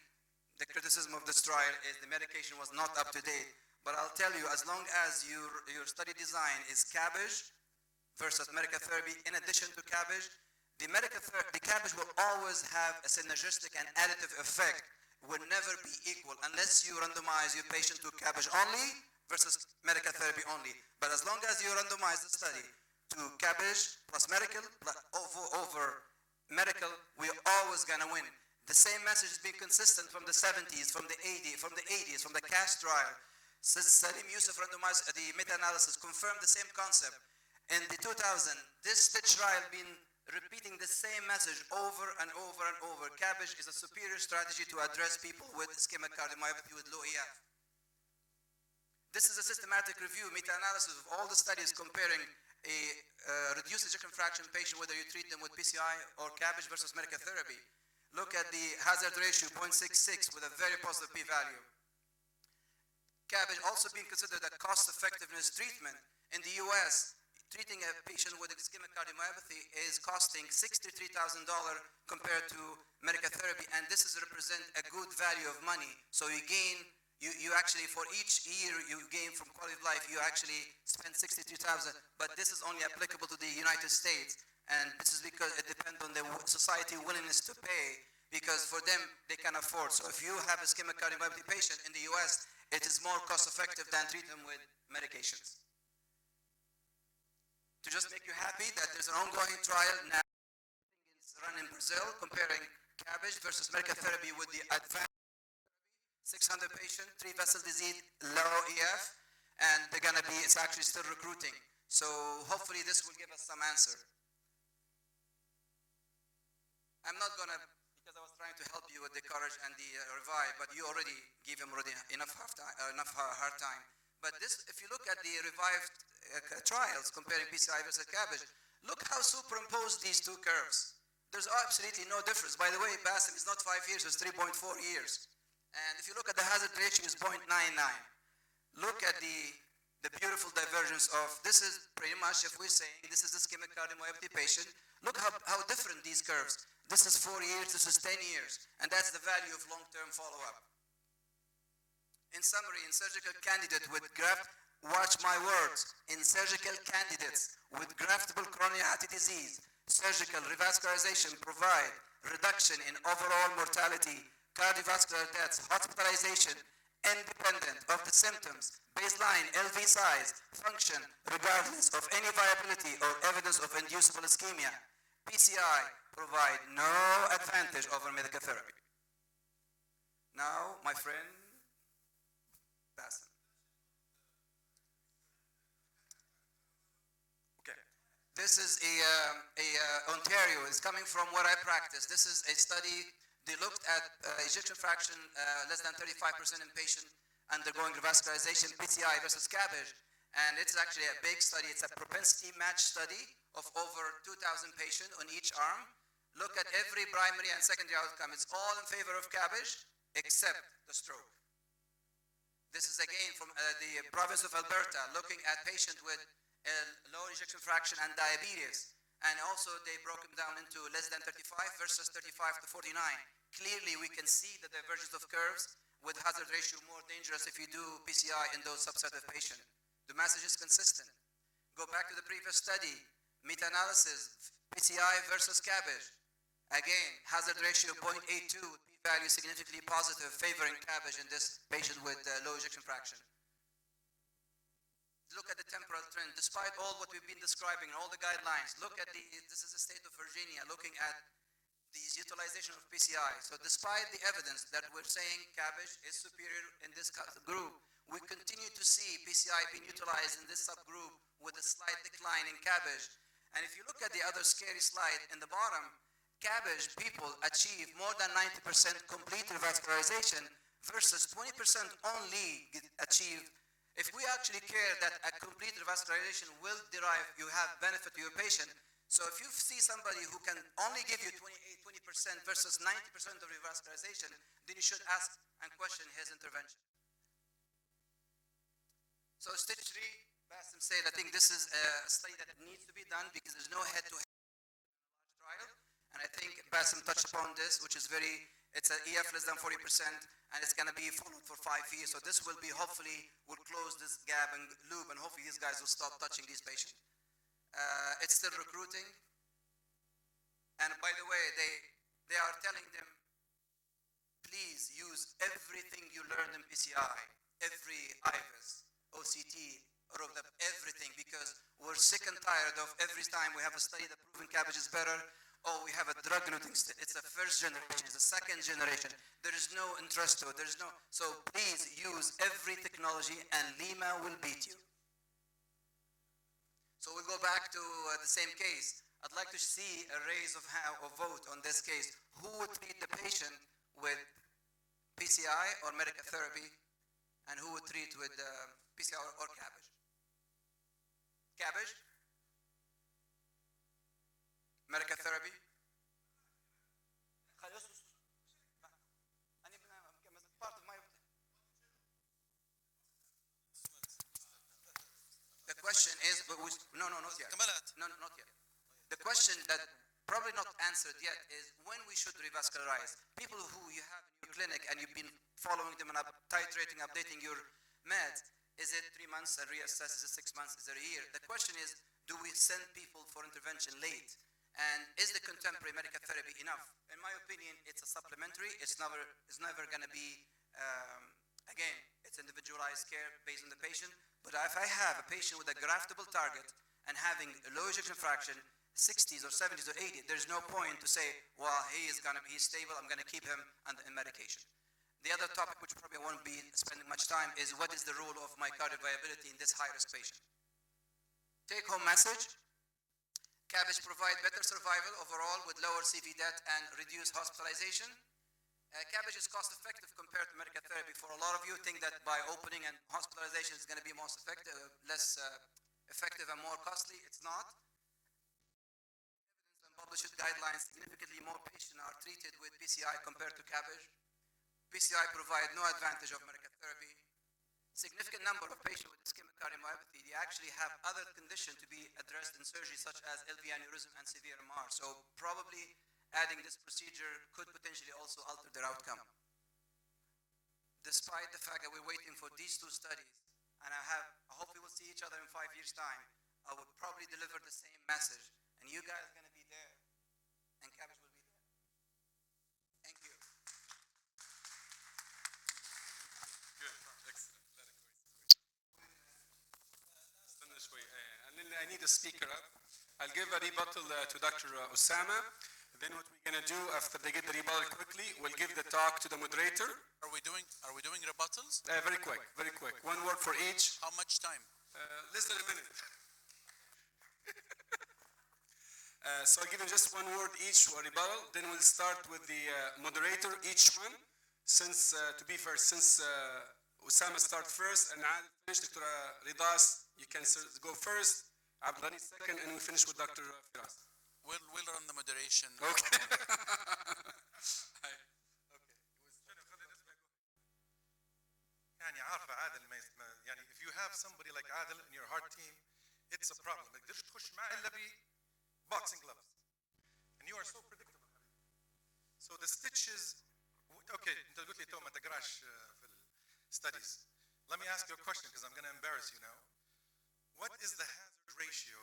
The criticism of this trial is the medication was not up to date. But I'll tell you, as long as your study design is CABG versus medical therapy, in addition to CABG, the CABG will always have a synergistic and additive effect, will never be equal unless you randomize your patient to CABG only versus medical therapy only. But as long as you randomize the study to CABG plus medical over medical, we're always going to win. The same message has been consistent from the 70s, from the 80s, from the CAST trial. Salim Youssef randomized the meta-analysis confirmed the same concept. In the 2000, this trial been repeating the same message over and over and over. CABG is a superior strategy to address people with ischemic cardiomyopathy with low EF. This is a systematic review, meta-analysis of all the studies comparing a reduced ejection fraction patient, whether you treat them with PCI or CABG versus medical therapy. Look at the hazard ratio, 0.66, with a very positive p-value. CABG also being considered a cost-effectiveness treatment. In the US, treating a patient with ischemic cardiomyopathy is costing $63,000 compared to medical therapy, and this is represent a good value of money. So you gain, you actually, for each year you gain from quality of life, you actually spend $63,000, but this is only applicable to the United States. And this is because it depends on the society willingness to pay, because for them, they can afford. So if you have a ischemic cardiomyopathy patient in the US, it is more cost effective than treating them with medications. To just make you happy that there's an ongoing trial now it's run in Brazil comparing CABG versus medical therapy with the advanced 600 patient, 3 vessel disease, low EF, and they're gonna be, it's actually still recruiting. So hopefully this will give us some answer. I'm not gonna, because I was trying to help you with the courage and the revive, but you already gave him enough hard time. But this, if you look at the revived trials comparing PCI versus CABG, look how superimposed these two curves. There's absolutely no difference. By the way, Basem is not 5 years, it's 3.4 years. And if you look at the hazard ratio, it's 0.99. Look at the beautiful divergence of, this is pretty much, if we're saying this is the ischemic cardiomyopathy patient, look how different these curves. This is 4 years, this is 10 years, and that's the value of long-term follow-up. In summary, in surgical candidate with graft, watch my words, in surgical candidates with graftable coronary artery disease, surgical revascularization provide reduction in overall mortality, cardiovascular deaths, hospitalization, independent of the symptoms, baseline LV size, function, regardless of any viability or evidence of inducible ischemia. PCI provide no advantage over medical therapy. Now, my friend, Basem. Okay. This is Ontario. It's coming from where I practice. This is a study. They looked at ejection fraction less than 35% in patient undergoing revascularization, PCI versus CABG. And it's actually a big study. It's a propensity match study of over 2,000 patients on each arm. Look at every primary and secondary outcome. It's all in favor of CABG except the stroke. This is again from the province of Alberta, looking at patients with low ejection fraction and diabetes. And also they broke them down into less than 35 versus 35 to 49. Clearly we can see the divergence of curves with hazard ratio more dangerous if you do PCI in those subset of patients. The message is consistent. Go back to the previous study, meta-analysis, PCI versus CABG. Again, hazard ratio 0.82, p-value significantly positive, favoring CABG in this patient with low ejection fraction. Look at the temporal trend. Despite all what we've been describing, all the guidelines, look at this is the state of Virginia, looking at the utilization of PCI. So despite the evidence that we're saying CABG is superior in this group, we continue to see PCI being utilized in this subgroup with a slight decline in CABG. And if you look at the other scary slide in the bottom, CABG people achieve more than 90% complete revascularization versus 20% only achieve. If we actually care that a complete revascularization will derive, you have benefit to your patient. So if you see somebody who can only give you 20% versus 90% of revascularization, then you should ask and question his intervention. So stage 3, Basem said, I think this is a study that needs to be done because there's no head-to-head trial. And I think Basem touched upon this, which is it's an EF less than 40%, and it's going to be followed for 5 years. So this will be, hopefully, will close this gap and loop, and hopefully these guys will stop touching these patients. It's still recruiting. And by the way, they are telling them, please use everything you learned in PCI, every IVIS, OCT, everything, because we're sick and tired of every time we have a study that proven CABG is better, oh, we have a drug-eluting state. It's a first generation, it's a second generation. There is no interest to it. So please use every technology and Lima will beat you. So we'll go back to the same case. I'd like to see a raise of vote on this case. Who would treat the patient with PCI or medical therapy, and who would treat with PCI or CABG? CABG? Medical therapy? Part of my. The question is, no, not yet. No, not yet. The question that probably not answered yet is when we should revascularize. People who you have in your clinic and you've been following them and titrating, updating your meds, is it 3 months and reassess? Is it 6 months? Is it a year? The question is, do we send people for intervention late? And is the contemporary medical therapy enough? In my opinion, it's a supplementary. It's never going to be, again, it's individualized care based on the patient. But if I have a patient with a graftable target and having a low ejection fraction, 60s or 70s or 80s, there's no point to say, well, he's stable, I'm going to keep him in medication. The other topic, which probably won't be spending much time, is what is the role of myocardial viability in this high-risk patient? Take-home message. CABG provide better survival overall with lower CV death and reduced hospitalization. CABG is cost-effective compared to medical therapy. For a lot of you think that by opening and hospitalization is going to be most effective, less effective and more costly. It's not. Evidence and published guidelines, significantly more patients are treated with PCI compared to CABG. PCI provide no advantage of medical therapy. Significant number of patients with ischemic cardiomyopathy, they actually have other conditions to be addressed in surgery, such as LV aneurysm and severe MR. So probably adding this procedure could potentially also alter their outcome. Despite the fact that we're waiting for these 2 studies, and I hope we will see each other in 5 years' time, I would probably deliver the same message, and you guys are going to be there, and CABG will be there. Thank you. Good, excellent. I need a speaker up. I'll give a rebuttal to Dr. Osama. Then what we're gonna do after they get the rebuttal quickly, we'll give the talk to the moderator. Are we doing rebuttals? Very quick, very quick. One word for each. How much time? Less than a minute. So I'll give you just one word each for rebuttal. Then we'll start with the moderator, each one. Since, to be fair, since Osama start first and Adel finish, Dr. Ridas, you can go first, Abdulghani second, and we finish with Dr. Firas. We'll run the moderation. Okay. يعني عارفة عادل يعني if you have somebody like Adel in your heart team, it's a problem. ما تقدرش تخش معه إلا ب boxing gloves. And you are so predictable. So the stitches, okay, أنت قلت لي تو ما تقراش في studies. Let me ask you a question because I'm going to embarrass you now. What is the hazard ratio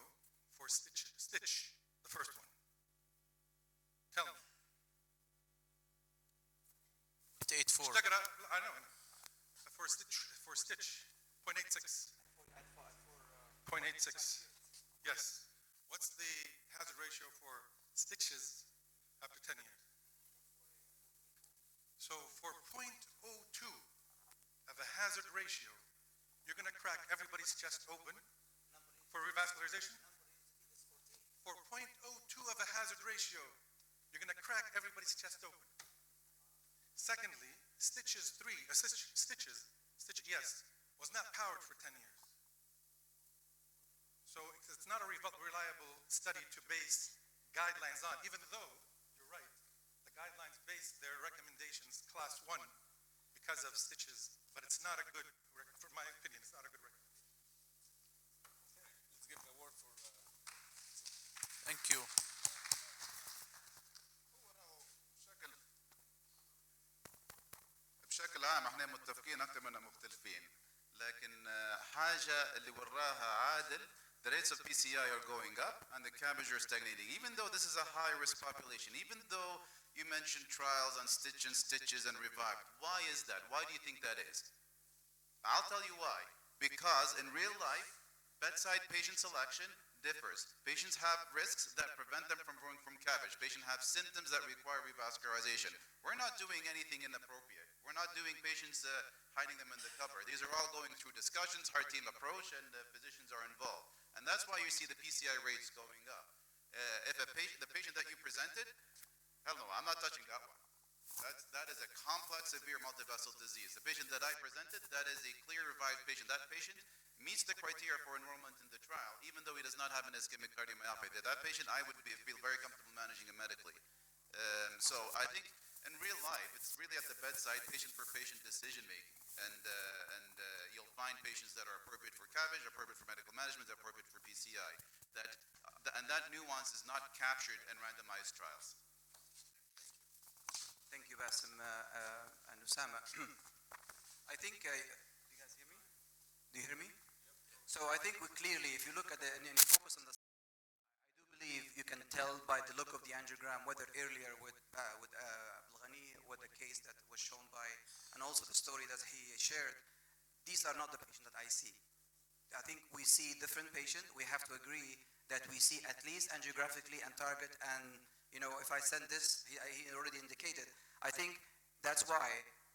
for stitch, the first one? Tell me. 8.4. I know. For stitch, 0.86. 0.86. Yes. What's the hazard ratio for stitches after 10 years? So for 0.02 of a hazard ratio, you're going to crack everybody's chest open for revascularization. For 0.02 of a hazard ratio, you're going to crack everybody's chest open. Secondly, stitch yes, was not powered for 10 years. So it's not a reliable study to base guidelines on, even though, you're right, the guidelines base their recommendations class 1 because of stitches, but it's not a good, for my opinion, it's not a good recommendation. Let's give the word for... Thank you. بشكل عام احنا متفقين اكثر من مختلفين لكن حاجه اللي وراها عادل the rates of PCI are going up and the CABG are stagnating even though this is a high risk population, even though you mentioned trials on stitches and revive. Why is that? Why do you think that is? I'll tell you why. Because in real life, bedside patient selection differs. Patients have risks that prevent them from going from CABG. Patients have symptoms that require revascularization. We're not doing anything inappropriate. We're not doing patients hiding them in the cover. These are all going through discussions, heart team approach, and physicians are involved. And that's why you see the PCI rates going up. If the patient that you presented, hell no, I'm not touching that one. That is a complex, severe multivessel disease. The patient that I presented, that is a clear revived patient. That patient meets the criteria for enrollment in the trial, even though he does not have an ischemic cardiomyopathy. That patient, I would feel very comfortable managing him medically. So I think in real life, it's really at the bedside, patient-per-patient decision-making. And you'll find patients that are appropriate for CABG, appropriate for medical management, appropriate for PCI. And that nuance is not captured in randomized trials. Thank you, Basem and Osama. I think, do you guys hear me? Do you hear me? So I think we clearly, if you look at and you focus on the, I do believe you can tell by the look of the angiogram, whether earlier with Abdulghani, with the case that was shown by, and also the story that he shared, these are not the patients that I see. I think we see different patients. We have to agree that we see at least angiographically and target, and you know, if I send this, he already indicated. I think that's why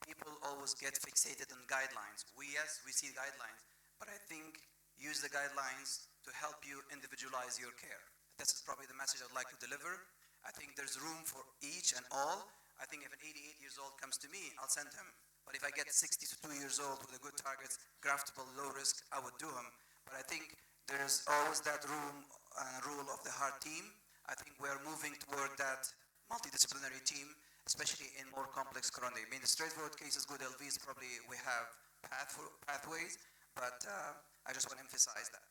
people always get fixated on guidelines. Yes, we see guidelines, but I think use the guidelines to help you individualize your care. This is probably the message I'd like to deliver. I think there's room for each and all. I think if an 88 years old comes to me, I'll send him. But if I get 62 years old with a good targets, graftable, low risk, I would do him. But I think there's always that rule of the heart team. I think we're moving toward that multidisciplinary team, especially in more complex coronary. I mean, the straightforward cases, good LVs, probably we have pathways, but I just want to emphasize that.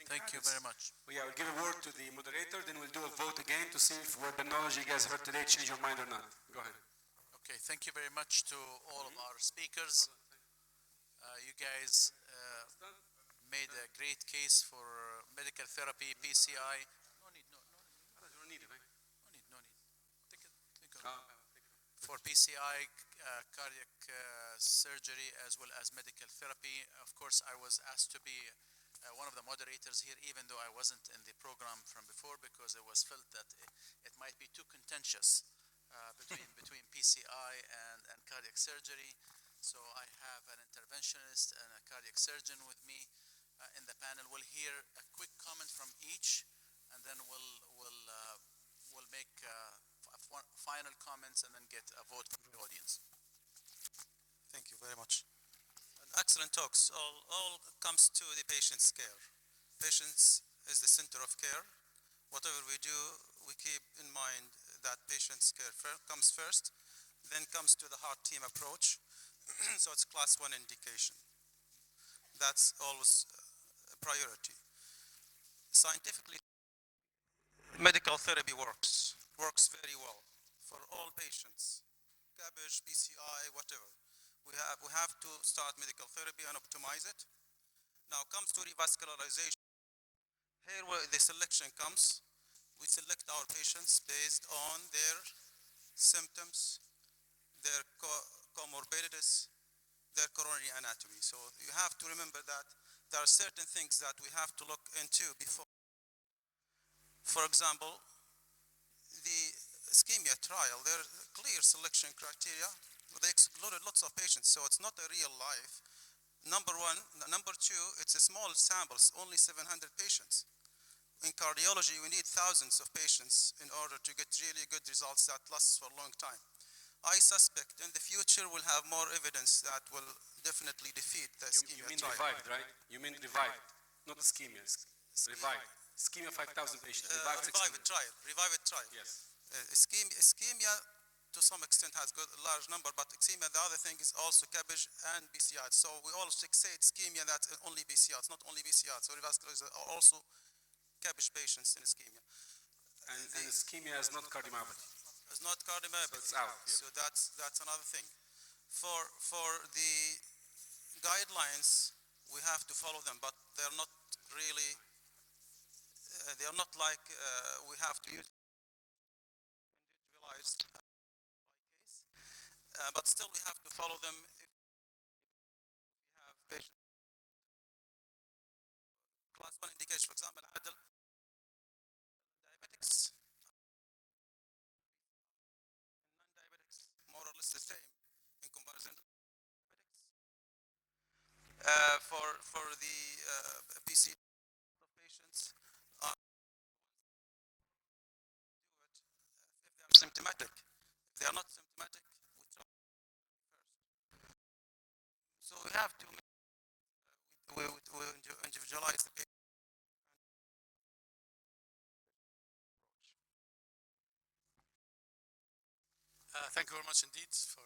Thank you very much. Yeah, we'll give a word to the moderator, then we'll do a vote again to see if what the knowledge you guys heard today change your mind or not. Go ahead. Okay, thank you very much to all of our speakers. You guys made a great case for medical therapy, PCI. No need. For PCI, cardiac surgery, as well as medical therapy. Of course, I was asked to be one of the moderators here, even though I wasn't in the program from before, because it was felt that it might be too contentious between PCI and cardiac surgery. So I have an interventionist and a cardiac surgeon with me in the panel. We'll hear a quick comment from each, and then we'll make final comments and then get a vote from the audience. Thank you very much. Excellent talks. All comes to the patient's care. Patients is the center of care. Whatever we do, we keep in mind that patient's care comes first, then comes to the heart team approach. So it's class 1 indication. That's always a priority. Scientifically, medical therapy works very well for all patients, CABG, PCI, whatever. We have to start medical therapy and optimize it. Now comes to revascularization. Here where the selection comes, we select our patients based on their symptoms, their comorbidities, their coronary anatomy. So you have to remember that there are certain things that we have to look into before. For example, the ischemia trial, there are clear selection criteria. They excluded lots of patients, so it's not a real life. Number one. Number two, it's a small sample, only 700 patients. In cardiology, we need thousands of patients in order to get really good results that lasts for a long time. I suspect in the future we'll have more evidence that will definitely defeat the ischemia You mean trial. revived, right? You mean revived, not ischemia. Revived. Ischemia 5,000 patients. Revived trial. Revived trial. Yes. Ischemia to some extent has got a large number, but ischemia, the other thing is also CABG and PCI. So we always say ischemia, that's only PCI. It's not only PCI. So revascularization are also CABG patients in ischemia. And ischemia is not cardiomyopathy. It's not cardiomyopathy. So it's out. Yeah. So that's another thing. For the guidelines, we have to follow them, but they're not really. They are not like we have to use individualized by case, but still we have to follow them if we have patients. Class 1 indication, for example, Adel, diabetics, and non-diabetics, more or less the same in comparison to diabetics. For the PC patients, if they are symptomatic. If they are not symptomatic, we try first. So we have to individualize the patient. Thank you very much indeed for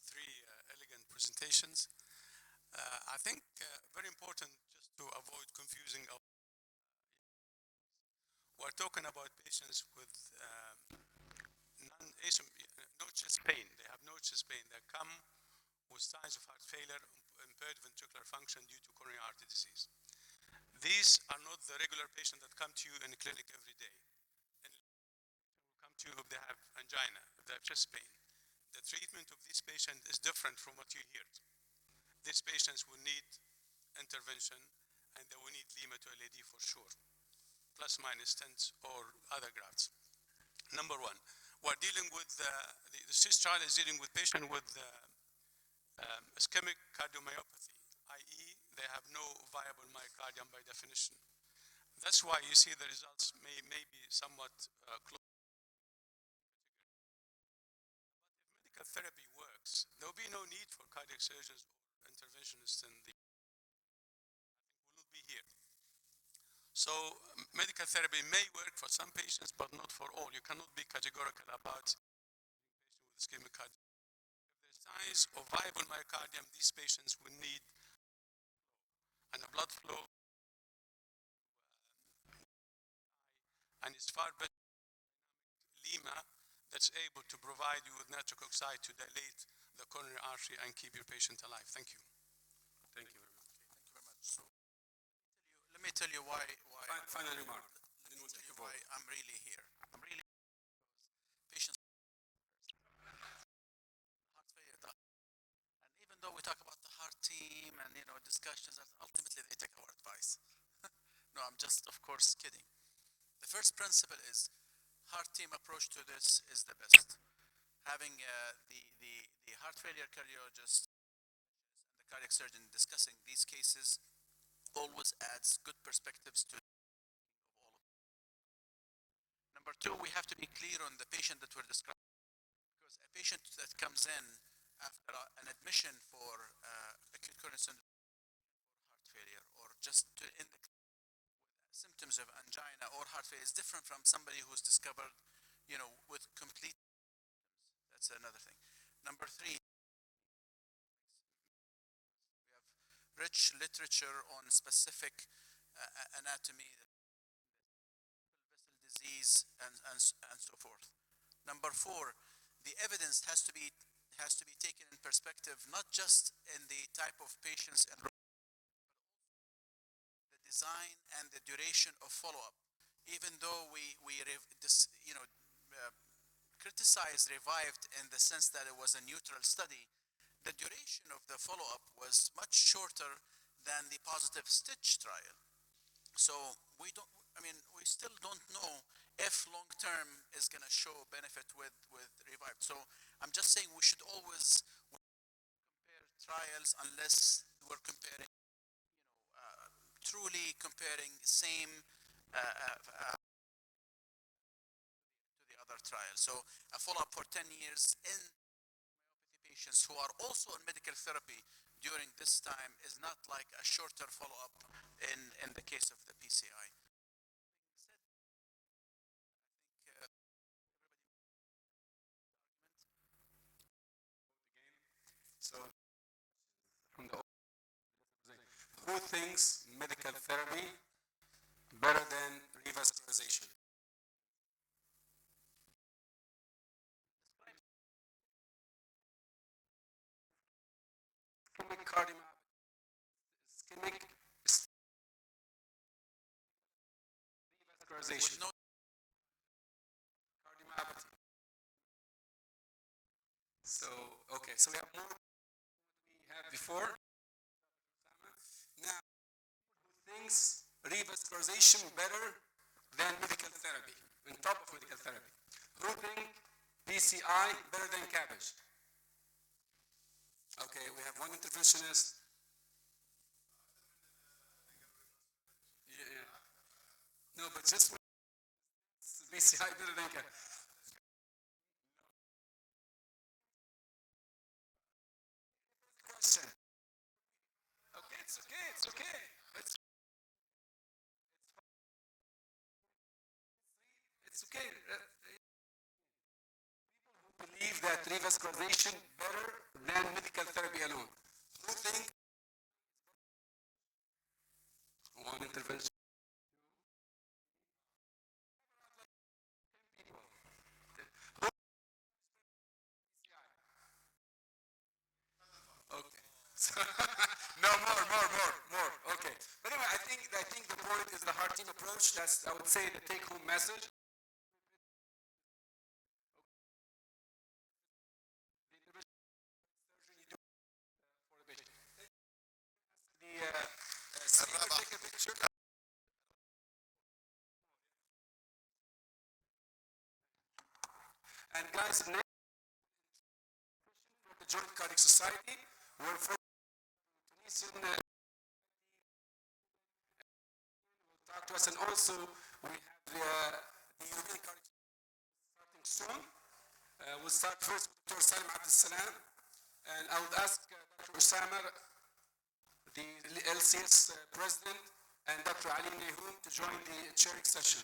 three elegant presentations. I think very important just to avoid confusing. We're talking about patients with no chest pain. They have no chest pain. They come with signs of heart failure, impaired ventricular function due to coronary artery disease. These are not the regular patients that come to you in the clinic every day. And will come to you if they have angina, if they have chest pain. The treatment of this patient is different from what you heard. These patients will need intervention, and they will need lima to LAD for sure, plus minus stents or other grafts. Number one, we're dealing with the CIS trial is dealing with patients with ischemic cardiomyopathy, i.e. they have no viable myocardium by definition. That's why you see the results may be somewhat close. But if medical therapy works, there will be no need for cardiac surgeons or interventionists in the we will be here. So medical therapy may work for some patients, but not for all. You cannot be categorical about patients with ischemic cardiomyopathy. If there's signs of viable myocardium, these patients will need and a blood flow, and it's far better lima that's able to provide you with nitric oxide to dilate the coronary artery and keep your patient alive. Thank you. Thank you very much. Thank you very much. So let me tell you why Final remark. Then we'll tell you why I'm really here. I'm really patients heart failure. And even though we talk about the heart team and discussions, ultimately they take our advice. advice. No, I'm just, of course, kidding. The first principle is heart team approach to this is the best. Having the heart failure cardiologist and the cardiac surgeon discussing these cases always adds good perspectives to all of them. Number two, we have to be clear on the patient that we're describing, because a patient that comes in after an admission for acute coronary syndrome or heart failure, or just in the symptoms of angina or heart failure, is different from somebody who's discovered, with complete. That's another thing. Number three, we have rich literature on specific anatomy, vessel disease, and so forth. Number four, the evidence has to be taken in perspective, not just in the type of patients and the design and the duration of follow-up. Even though we criticized Revived in the sense that it was a neutral study, the duration of the follow-up was much shorter than the positive stitch trial. So we still don't know if long-term is going to show benefit with Revived. So I'm just saying we should always compare trials unless we're comparing, truly comparing same to the other trial. So a follow-up for 10 years in myopathy patients who are also on medical therapy during this time is not like a shorter follow-up in the case of the PCI. So, from the who thinks medical therapy better than revascularization? Ischemic cardiomyopathy. Ischemic revascularization. No, Cardiomyopathy. So, okay, so we have more than we had before. Now, who thinks revascularization better than medical therapy, on top of medical therapy? Who think PCI better than CABG? Okay, we have one interventionist. Yeah. No, but just PCI better than CABG. Question. Okay, it's okay, it's okay. It's okay. Believe that revascularization better than medical therapy alone. Who think one intervention? Okay. So, no, more. Okay. But anyway, I think the point is the heart team approach. That's, I would say, the take-home message. Take a picture. And guys, next from the Joint Cardiac Society, we're for Tunisian will talk to us, and also we have the European Cardiac starting soon. We'll start first with Dr. Salim Abdel and I would ask Dr. Osama, the LCS president, and Dr. Ali Nehum to join the chairing session.